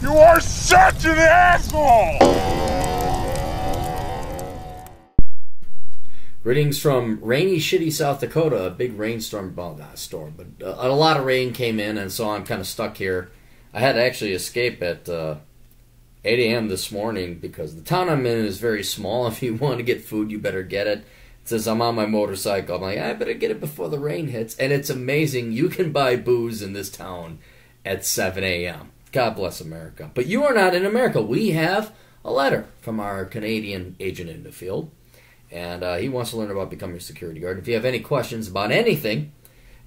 You are such an asshole! Greetings from rainy, shitty South Dakota. A big rainstorm, well, not a storm, but a lot of rain came in, and so I'm kind of stuck here. I had to actually escape at 8 a.m. this morning because the town I'm in is very small. If you want to get food, you better get it. It says I'm on my motorcycle. I'm like, I better get it before the rain hits. And it's amazing. You can buy booze in this town at 7 a.m. God bless America. But you are not in America. We have a letter from our Canadian agent in the field. And he wants to learn about becoming a security guard. If you have any questions about anything,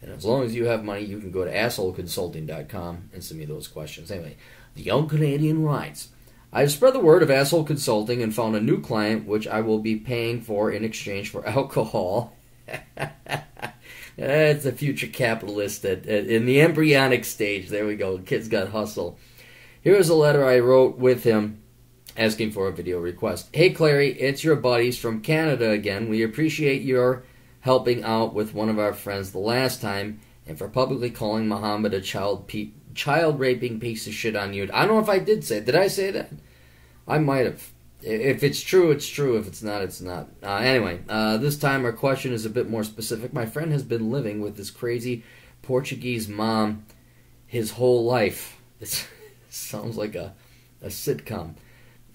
and as long as you have money, you can go to assholeconsulting.com and send me those questions. Anyway, the young Canadian writes, I have spread the word of Asshole Consulting and found a new client which I will be paying for in exchange for alcohol. It's a future capitalist in the embryonic stage. There we go. Kid's got hustle. Here's a letter I wrote with him asking for a video request. Hey, Clary, it's your buddies from Canada again. We appreciate your helping out with one of our friends the last time and for publicly calling Muhammad a child-raping piece of shit on you. I don't know if I did say it. Did I say that? I might have. If it's true, it's true. If it's not, it's not. Anyway, this time our question is a bit more specific. My friend has been living with this crazy Portuguese mom his whole life. It sounds like a sitcom.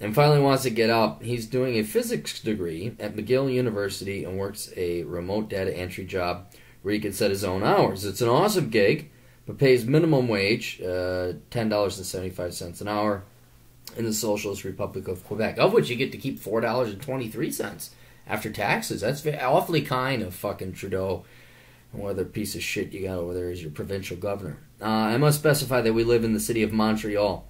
And finally wants to get out. He's doing a physics degree at McGill University and works a remote data entry job where he can set his own hours. It's an awesome gig, but pays minimum wage, $10.75 an hour, in the Socialist Republic of Quebec, of which you get to keep $4.23 after taxes. That's awfully kind of fucking Trudeau, and what other piece of shit you got over there is your provincial governor. I must specify that we live in the city of Montreal.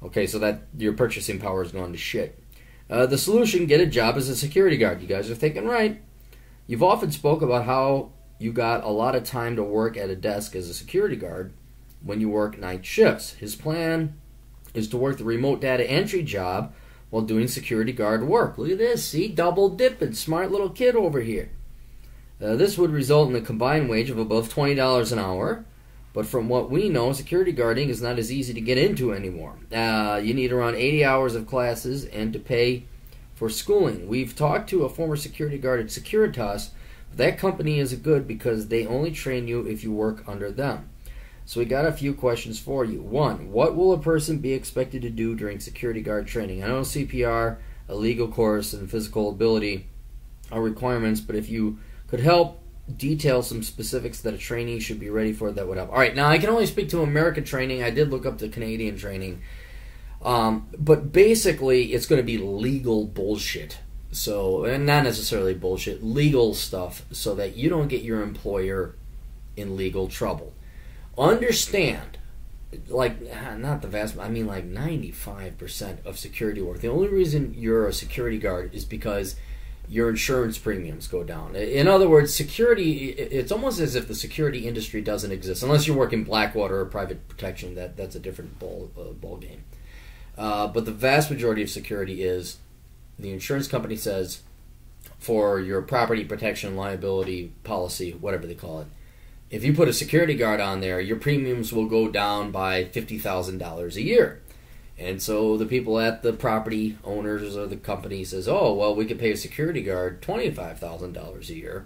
Okay, so that your purchasing power is going to shit. The solution, get a job as a security guard. You guys are thinking right. You've often spoke about how you got a lot of time to work at a desk as a security guard when you work night shifts. His plan is to work the remote data entry job while doing security guard work. Look at this, see? Double dipping. Smart little kid over here. This would result in a combined wage of above $20 an hour. But from what we know, security guarding is not as easy to get into anymore. You need around 80 hours of classes and to pay for schooling. We've talked to a former security guard at Securitas. But that company is good because they only train you if you work under them. So we got a few questions for you. One, what will a person be expected to do during security guard training? I know CPR, a legal course, and physical ability are requirements, but if you could help detail some specifics that a trainee should be ready for, that would help. All right, now I can only speak to American training. I did look up the Canadian training. But basically, it's going to be legal bullshit. So, and not necessarily bullshit, legal stuff so that you don't get your employer in legal trouble. Understand, like, not the vast, I mean like 95% of security work. The only reason you're a security guard is because your insurance premiums go down. In other words, security, it's almost as if the security industry doesn't exist. Unless you're working Blackwater or private protection, that's a different ball game. But the vast majority of security is the insurance company says for your property protection, liability, policy, whatever they call it, if you put a security guard on there, your premiums will go down by $50,000 a year. And so the people at the property owners or the company says, oh, well, we could pay a security guard $25,000 a year,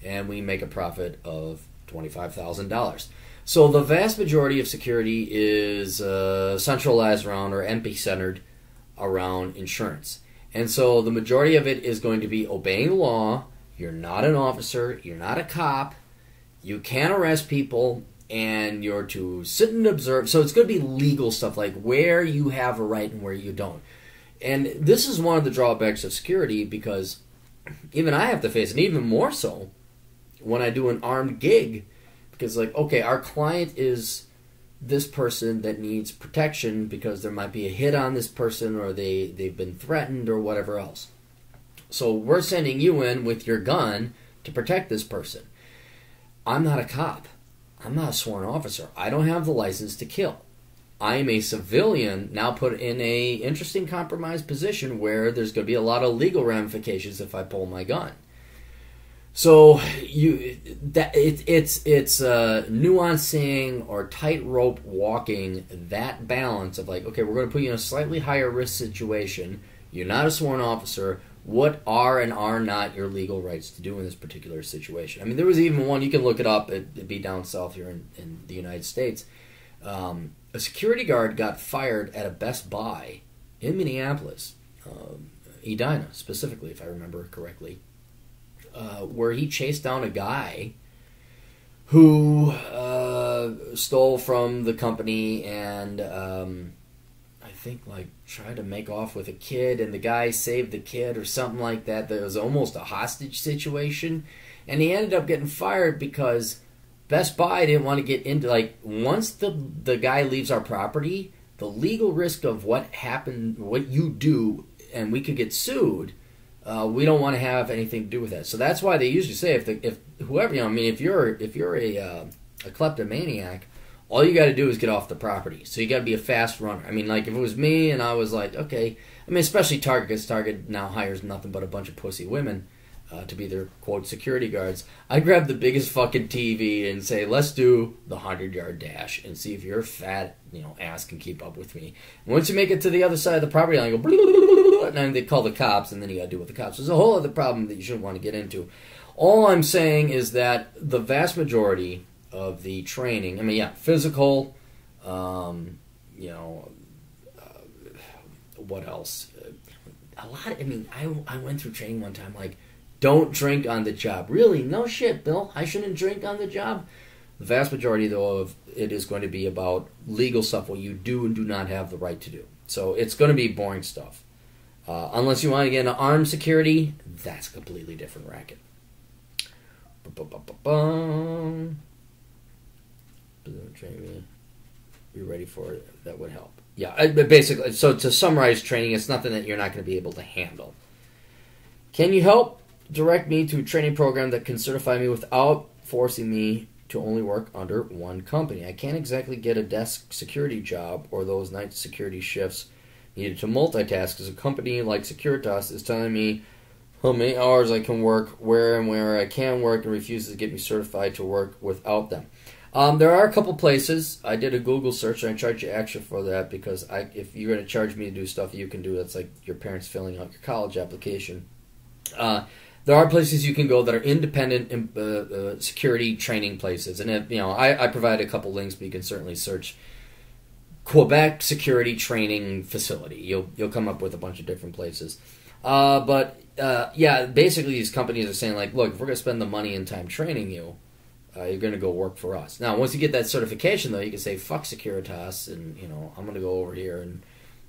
and we make a profit of $25,000. So the vast majority of security is centralized around or MP-centered around insurance. And so the majority of it is going to be obeying the law. You're not an officer. You're not a cop. You can't arrest people. And you're to sit and observe. So it's going to be legal stuff, like where you have a right and where you don't. And this is one of the drawbacks of security, because even I have to face it, even more so when I do an armed gig. Because, like, okay, our client is this person that needs protection because there might be a hit on this person or they've been threatened or whatever else. So we're sending you in with your gun to protect this person. I'm not a cop. I'm not a sworn officer. I don't have the license to kill. I am a civilian now put in a interesting compromised position where there's going to be a lot of legal ramifications if I pull my gun. So it's nuancing or tightrope walking that balance of like, okay, we're going to put you in a slightly higher risk situation. You're not a sworn officer. What are and are not your legal rights to do in this particular situation? I mean, there was even one, you can look it up. It'd be down south here in the United States. A security guard got fired at a Best Buy in Minneapolis, Edina specifically, if I remember correctly. Where he chased down a guy who stole from the company and I think like tried to make off with a kid, and the guy saved the kid or something like that. There was almost a hostage situation, and he ended up getting fired because Best Buy didn't want to get into, like, once the guy leaves our property, the legal risk of what happened, what you do, and we could get sued. We don't want to have anything to do with that. So that's why they usually say if whoever, you know, I mean, if you're a kleptomaniac, all you got to do is get off the property. So you got to be a fast runner. I mean, like if it was me and I was like, okay, I mean, especially Target, because Target now hires nothing but a bunch of pussy women to be their quote security guards. I grab the biggest fucking TV and say, let's do the 100-yard dash and see if your fat, you know, ass can keep up with me. And once you make it to the other side of the property line, you go, and then they call the cops, and then you got to deal with the cops. There's a whole other problem that you shouldn't want to get into. All I'm saying is that the vast majority of the training, I mean, yeah, physical, you know, what else? A lot. I mean, I went through training one time, like, don't drink on the job. Really? No shit, Bill. I shouldn't drink on the job. The vast majority, though, of it is going to be about legal stuff, what you do and do not have the right to do. So it's going to be boring stuff. Unless you want to get into armed security, that's a completely different racket. You're ready for it. That would help. Yeah, basically, so to summarize training, it's nothing that you're not going to be able to handle. Can you help direct me to a training program that can certify me without forcing me to only work under one company? I can't exactly get a desk security job or those night security shifts needed to multitask, because a company like Securitas is telling me how many hours I can work, where and where I can work, and refuses to get me certified to work without them. There are a couple places. I did a Google search, and I charge you extra for that, because if you're going to charge me to do stuff you can do, that's like your parents filling out your college application. There are places you can go that are independent security training places, and if, you know, I provide a couple links, but you can certainly search Quebec Security Training Facility. You'll come up with a bunch of different places. Yeah, basically these companies are saying, like, look, if we're going to spend the money and time training you, you're going to go work for us. Now, once you get that certification, though, you can say, fuck Securitas, and, you know, I'm going to go over here and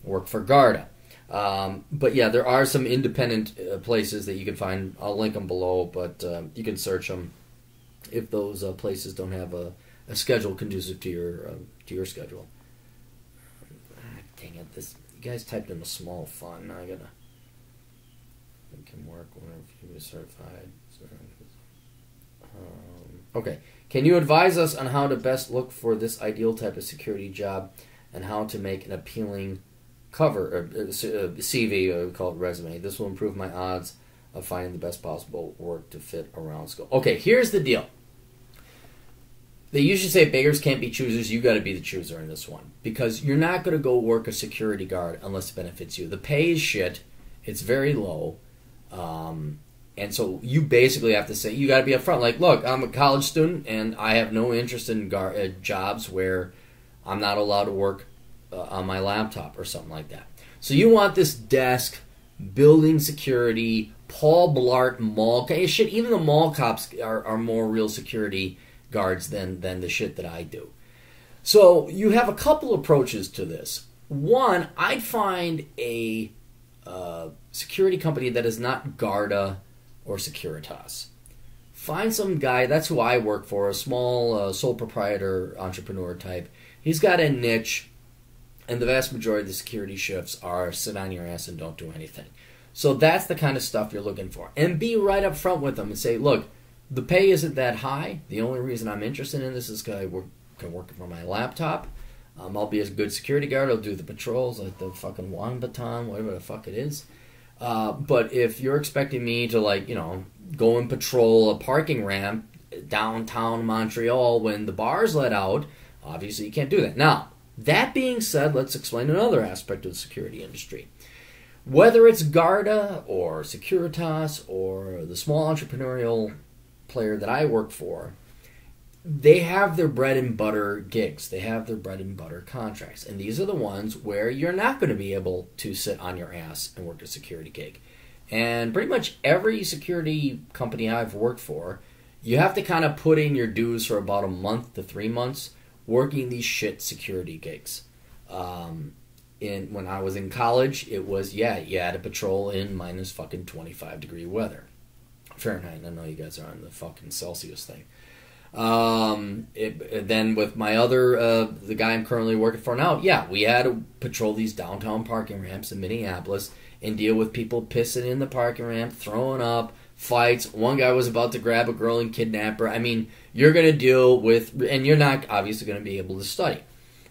work for Garda. But yeah, there are some independent places that you can find. I'll link them below, but you can search them if those places don't have a schedule conducive to your schedule. Dang it! You guys typed in a small font. Now I gotta. It can work whenever you are certified. So, okay. Can you advise us on how to best look for this ideal type of security job, and how to make an appealing cover or CV, or we call it resume? This will improve my odds of finding the best possible work to fit around school. Okay, here's the deal. They usually say beggars can't be choosers. You got to be the chooser in this one, because you're not going to go work a security guard unless it benefits you. The pay is shit. It's very low. And so you basically have to say, you got to be upfront. Like, look, I'm a college student and I have no interest in jobs where I'm not allowed to work on my laptop or something like that. So you want this desk, building security, Paul Blart mall shit. Even the mall cops are more real security guards than the shit that I do. So you have a couple approaches to this. One, I'd find a security company that is not Garda or Securitas. Find some guy, that's who I work for, a small sole proprietor entrepreneur type. He's got a niche, and the vast majority of the security shifts are sit on your ass and don't do anything. So that's the kind of stuff you're looking for. And be right up front with them and say, look, the pay isn't that high. The only reason I'm interested in this is because I can work from my laptop. I'll be a good security guard. I'll do the patrols, like the fucking Wang Baton, whatever the fuck it is. But if you're expecting me to, like, you know, go and patrol a parking ramp downtown Montreal when the bars let out. Obviously, you can't do that. Now, that being said, let's explain another aspect of the security industry. Whether it's Garda or Securitas or the small entrepreneurial player that I work for, they have their bread and butter gigs. They have their bread and butter contracts. And these are the ones where you're not going to be able to sit on your ass and work a security gig. And pretty much every security company I've worked for, you have to kind of put in your dues for about a month to 3 months working these shit security gigs. When I was in college, it was, you had to patrol in minus fucking 25 degree weather. Fahrenheit, I know you guys are on the fucking Celsius thing. Then with my other, the guy I'm currently working for now, we had to patrol these downtown parking ramps in Minneapolis and deal with people pissing in the parking ramp, throwing up, fights. One guy was about to grab a girl and kidnap her. I mean, you're going to deal with, and you're not obviously going to be able to study.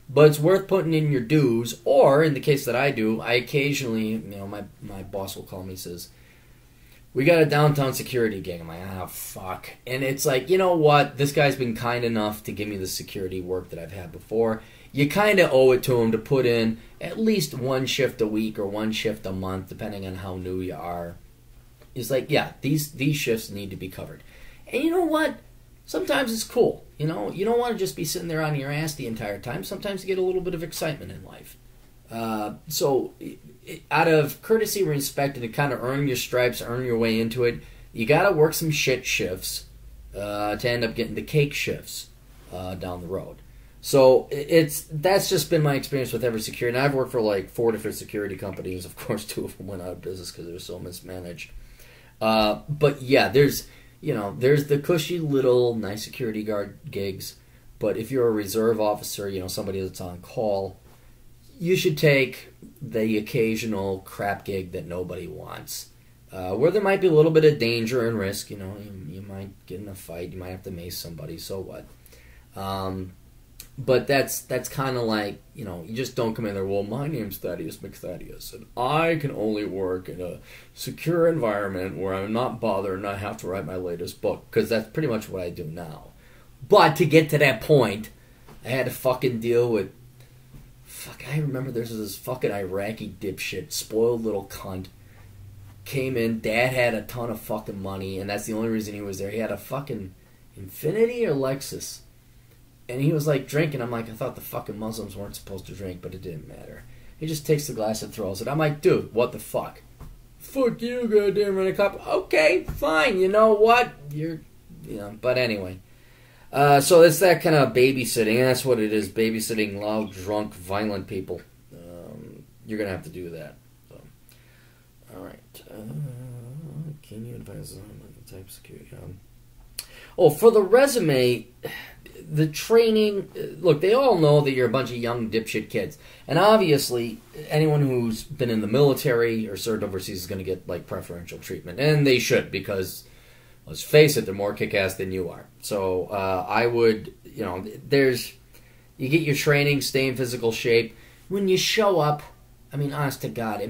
But it's worth putting in your dues, or in the case that I do, I occasionally, my boss will call me and says, we got a downtown security gig. I'm like, fuck. And it's like, you know what? This guy's been kind enough to give me the security work that I've had before. You kind of owe it to him to put in at least one shift a week or one shift a month, depending on how new you are. It's like, these shifts need to be covered. And you know what? Sometimes it's cool. You don't want to just be sitting there on your ass the entire time. Sometimes you get a little bit of excitement in life. So out of courtesy and respect, and to kind of earn your stripes, earn your way into it, you got to work some shit shifts to end up getting the cake shifts down the road. So that's just been my experience with every security. And I've worked for like 4 different security companies. Of course, 2 of them went out of business because they were so mismanaged. But there's the cushy little nice security guard gigs. But if you're a reserve officer, somebody that's on call, you should take the occasional crap gig that nobody wants, where there might be a little bit of danger and risk. You might get in a fight, you might have to mace somebody, so what? But that's kind of like, you just don't come in there, well, my name's Thaddeus McThaddeus, and I can only work in a secure environment where I'm not bothered and I have to write my latest book, because that's pretty much what I do now. But to get to that point, I had to fucking deal with, I remember there's this fucking Iraqi dipshit, spoiled little cunt, came in, dad had a ton of fucking money, and that's the only reason he was there. He had a fucking Infiniti or Lexus. And he was like drinking. I'm like, I thought the fucking Muslims weren't supposed to drink, but it didn't matter. He just takes the glass and throws it. I'm like, dude, what the fuck? Fuck you, goddamn rent a cop. Okay, fine. You know what? But anyway. So it's that kind of babysitting. That's what it is. Babysitting loud, drunk, violent people. You're going to have to do that. So. All right. Can you advise on the type of security? For the resume, the training, look, they all know that you're a bunch of young dipshit kids. And obviously, anyone who's been in the military or served overseas is going to get, like, preferential treatment. And they should, because, let's face it, they're more kick-ass than you are. So, I would, you get your training, stay in physical shape. When you show up, honest to God,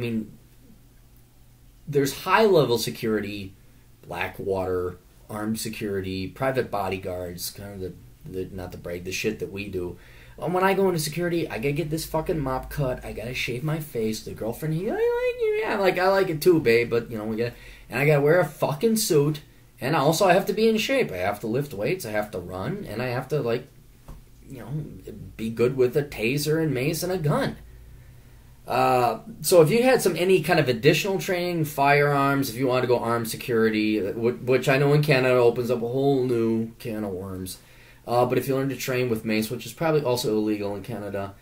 there's high-level security, Blackwater, armed security, private bodyguards, kind of not to brag, the shit that we do. When I go into security, I gotta get this fucking mop cut. I gotta shave my face. The girlfriend, I like you, I like it too, babe. But and I gotta wear a fucking suit. And also, I have to be in shape. I have to lift weights. I have to run, and I have to be good with a taser and mace and a gun. So if you had any kind of additional training, firearms, if you want to go armed security, which I know in Canada opens up a whole new can of worms. But if you learn to train with mace, which is probably also illegal in Canada,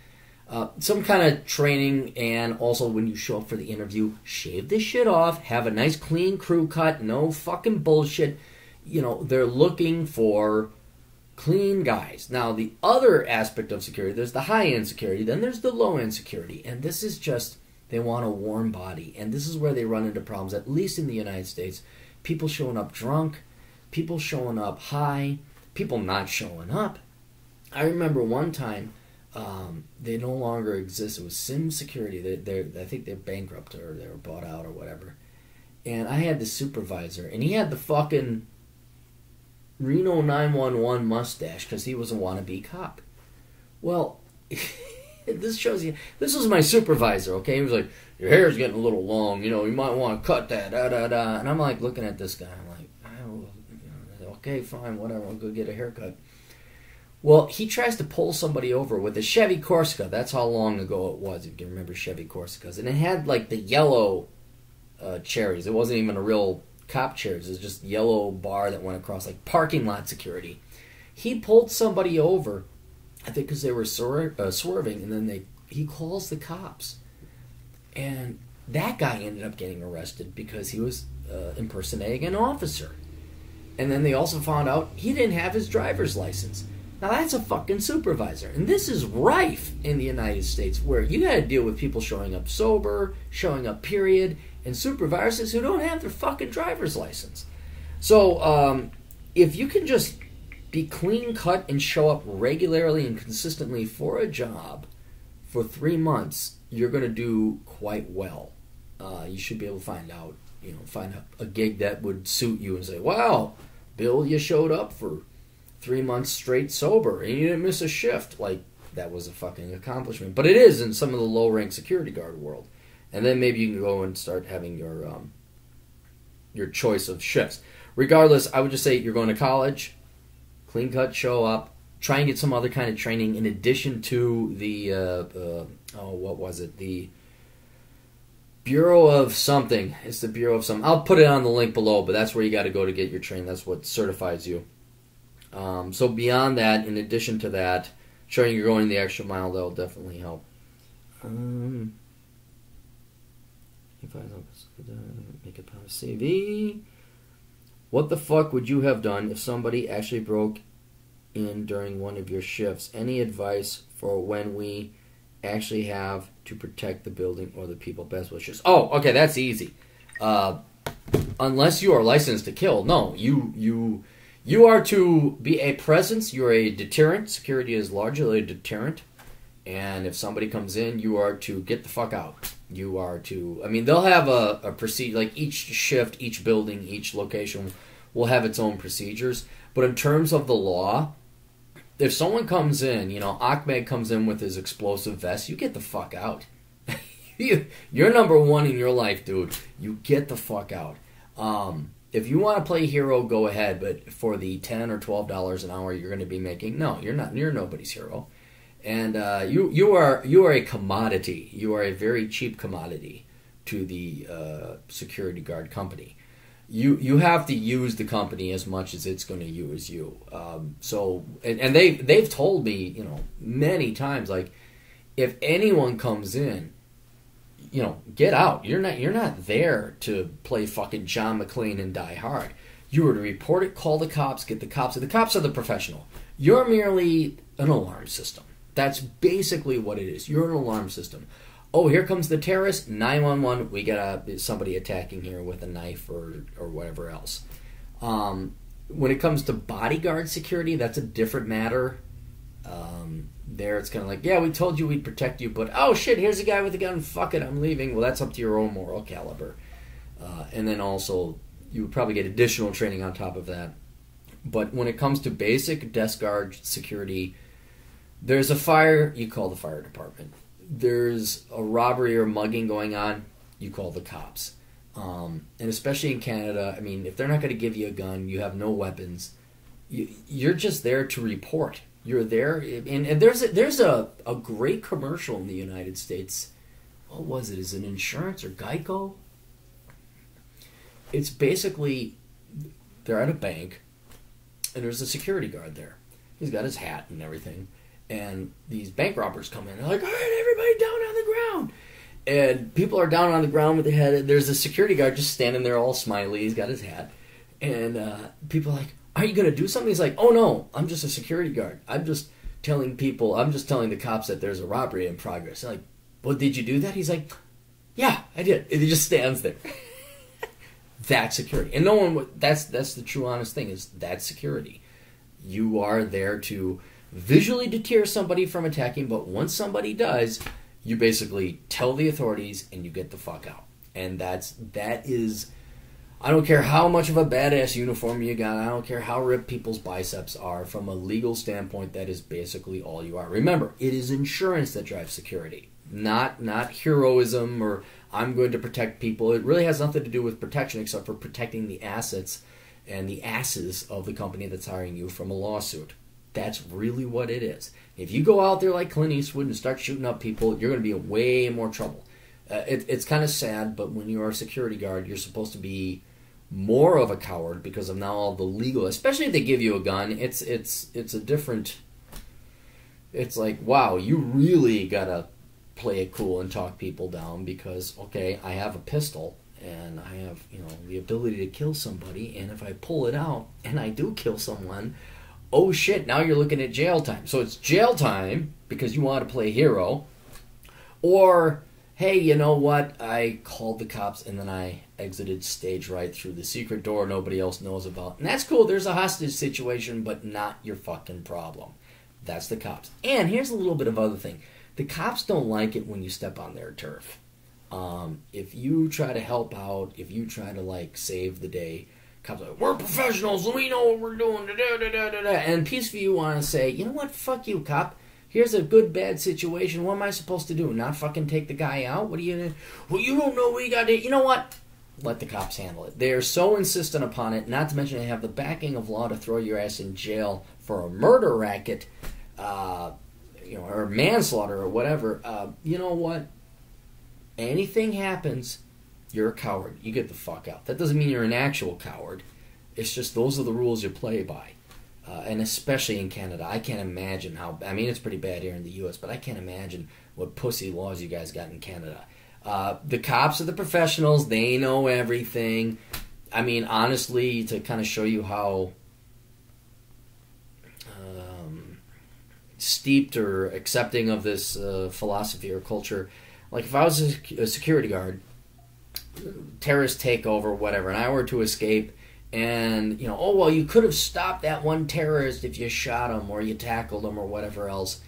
some kind of training, and also when you show up for the interview, shave this shit off, have a nice clean crew cut, no fucking bullshit. They're looking for clean guys. Now, the other aspect of security, there's the high-end security, then there's the low-end security, and this is just, they want a warm body, and this is where they run into problems, at least in the United States. People showing up drunk, people showing up high, people not showing up. I remember one time, they no longer exist. It was Sim Security. I think they're bankrupt or they were bought out or whatever. and I had the supervisor, and he had the fucking Reno 911 mustache because he was a wannabe cop. Well, this shows you, this was my supervisor, okay? He was like, your hair's getting a little long, you know, you might want to cut that, da-da-da. And I'm like looking at this guy, I'm like, oh, okay, fine, whatever, I'll go get a haircut. Well, he tries to pull somebody over with a Chevy Corsica. That's how long ago it was, if you can remember Chevy Corsicas. And it had like the yellow cherries. It wasn't even a real cop cherries. It was just yellow bar that went across, like parking lot security. He pulled somebody over, I think because they were swerving, and then he calls the cops. And that guy ended up getting arrested because he was impersonating an officer. And then they also found out he didn't have his driver's license. Now that's a fucking supervisor. And this is rife in the United States, where you gotta deal with people showing up sober, showing up period, and supervisors who don't have their fucking driver's license. So if you can just be clean cut and show up regularly and consistently for a job for 3 months, you're gonna do quite well. You should be able to find a gig that would suit you and say, wow, Bill, you showed up for 3 months straight sober and you didn't miss a shift. Like, that was a fucking accomplishment. But it is in some of the low-rank security guard world. And then maybe you can go and start having your choice of shifts. Regardless, I would just say you're going to college, clean cut, show up, try and get some other kind of training in addition to the the Bureau of something. It's the Bureau of something. I'll put it on the link below, but that's where you got to go to get your training. That's what certifies you. So beyond that, in addition to that, showing you're going the extra mile, that'll definitely help. If I make a power CV. What the fuck would you have done if somebody actually broke in during one of your shifts? Any advice for when we actually have to protect the building or the people? Best wishes. Oh, okay, that's easy. Unless you are licensed to kill, no, you are to be a presence. You're a deterrent. Security is largely a deterrent. And if somebody comes in, you are to get the fuck out. You are to, I mean, they'll have a procedure, like each shift, each building, each location will have its own procedures. But in terms of the law, if someone comes in, Ahmed comes in with his explosive vest, you get the fuck out. You're number one in your life, dude. You get the fuck out. If you want to play hero, go ahead. But for the $10 or $12 an hour you're going to be making, no, you're not. You're nobody's hero. And you are a commodity. You are a very cheap commodity to the security guard company. You have to use the company as much as it's going to use you. And they've told me, many times, like, if anyone comes in, get out. You're not there to play fucking John McClane and Die Hard. You are to report it, call the cops, get the cops. The cops are the professional. You're merely an alarm system. That's basically what it is. You're an alarm system. Oh, here comes the terrorist. 911. We got somebody attacking here with a knife or whatever else. When it comes to bodyguard security, that's a different matter. There it's kind of like, yeah, we told you we'd protect you, but oh shit, here's a guy with a gun. Fuck it, I'm leaving. Well, that's up to your own moral caliber. And then also, you would probably get additional training on top of that. But when it comes to basic desk guard security, there's a fire, you call the fire department. There's a robbery or mugging going on, you call the cops. And especially in Canada, I mean, if they're not going to give you a gun, you have no weapons, you're just there to report. You're there, and there's a great commercial in the United States. What was it? Is it insurance or Geico? It's basically, they're at a bank, and there's a security guard there. He's got his hat and everything. And these bank robbers come in. They're like, all right, everybody down on the ground. And people are down on the ground with their head. There's a security guard just standing there all smiley. He's got his hat. And people are like, are you going to do something? He's like, oh, no, I'm just a security guard. I'm just telling the cops that there's a robbery in progress. They're like, well, did you do that? He's like, yeah, I did. And he just stands there. That's security. And no one would, that's the true honest thing, is that's security. You are there to visually deter somebody from attacking, but once somebody does, you basically tell the authorities and you get the fuck out. And that is I don't care how much of a badass uniform you got. I don't care how ripped people's biceps are. From a legal standpoint, that is basically all you are. Remember, it is insurance that drives security, not heroism or I'm going to protect people. It really has nothing to do with protection except for protecting the assets and the asses of the company that's hiring you from a lawsuit. That's really what it is. If you go out there like Clint Eastwood and start shooting up people, you're going to be in way more trouble. It's kind of sad, but when you're a security guard, you're supposed to be more of a coward because of now all the legal. Especially if they give you a gun, it's a different. It's like, wow, you really gotta play it cool and talk people down because okay, I have a pistol and I have the ability to kill somebody, and if I pull it out and I do kill someone, oh shit, now you're looking at jail time. So it's jail time because you want to play hero, or hey, you know what? I called the cops and then I exited stage right through the secret door nobody else knows about. And that's cool. There's a hostage situation, but not your fucking problem. That's the cops. And here's a little bit of other thing. The cops don't like it when you step on their turf. If you try to help out, if you try to like save the day, cops are like, we're professionals and we know what we're doing. Da, da, da, da, da. And Peaceview want to say, you know what? Fuck you, cop. Here's a good, bad situation. What am I supposed to do? Not fucking take the guy out? What are you... Well, you don't know what you got to... You know what? Let the cops handle it. They're so insistent upon it, not to mention they have the backing of law to throw your ass in jail for a murder racket, or manslaughter or whatever. You know what? Anything happens, you're a coward. You get the fuck out. That doesn't mean you're an actual coward. It's just those are the rules you play by. And especially in Canada, I can't imagine how... I mean, it's pretty bad here in the U.S., but I can't imagine what pussy laws you guys got in Canada. The cops are the professionals. They know everything. I mean, honestly, to kind of show you how steeped or accepting of this philosophy or culture, like if I was a security guard, terrorist takeover, whatever, and I were to escape... And, oh, well, you could have stopped that one terrorist if you shot him or you tackled him or whatever else.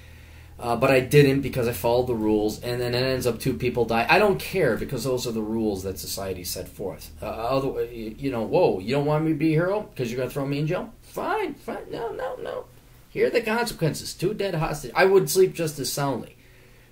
But I didn't because I followed the rules, and then it ends up 2 people die. I don't care because those are the rules that society set forth. Whoa, you don't want me to be a hero because you're going to throw me in jail? Fine. No. Here are the consequences. 2 dead hostages. I would sleep just as soundly.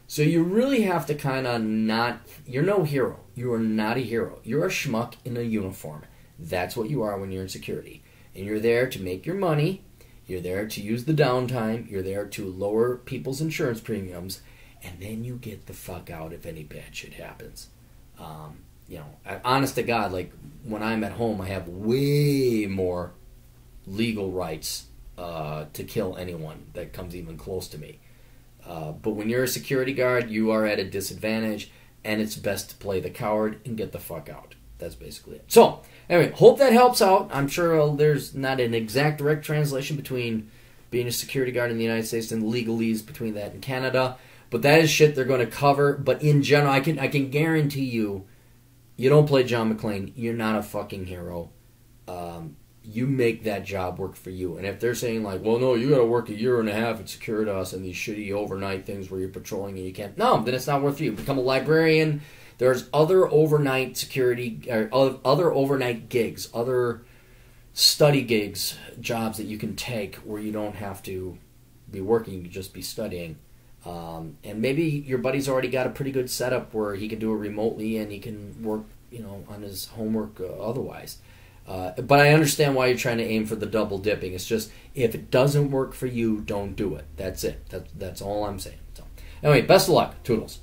So you really have to kind of not... You're no hero. You are not a hero. You're a schmuck in a uniform. That's what you are when you're in security. And you're there to make your money. You're there to use the downtime. You're there to lower people's insurance premiums. And then you get the fuck out if any bad shit happens. Honest to God, like when I'm at home, I have way more legal rights to kill anyone that comes even close to me. But when you're a security guard, you are at a disadvantage. And it's best to play the coward and get the fuck out. That's basically it. So, anyway, hope that helps out. I'm sure there's not an exact direct translation between being a security guard in the United States and legalese between that and Canada. But that is shit they're going to cover. But in general, I can guarantee you don't play John McClane. You're not a fucking hero. You make that job work for you. And if they're saying like, well, no, you got to work 1.5 years at Securitas and these shitty overnight things where you're patrolling and you can't. No, then it's not worth you. Become a librarian. There's other overnight security, or other overnight gigs, other study gigs, jobs that you can take where you don't have to be working, you can just be studying. And maybe your buddy's already got a pretty good setup where he can do it remotely and he can work, on his homework otherwise. But I understand why you're trying to aim for the double dipping. It's just, if it doesn't work for you, don't do it. That's it. That's all I'm saying. So, anyway, best of luck. Toodles.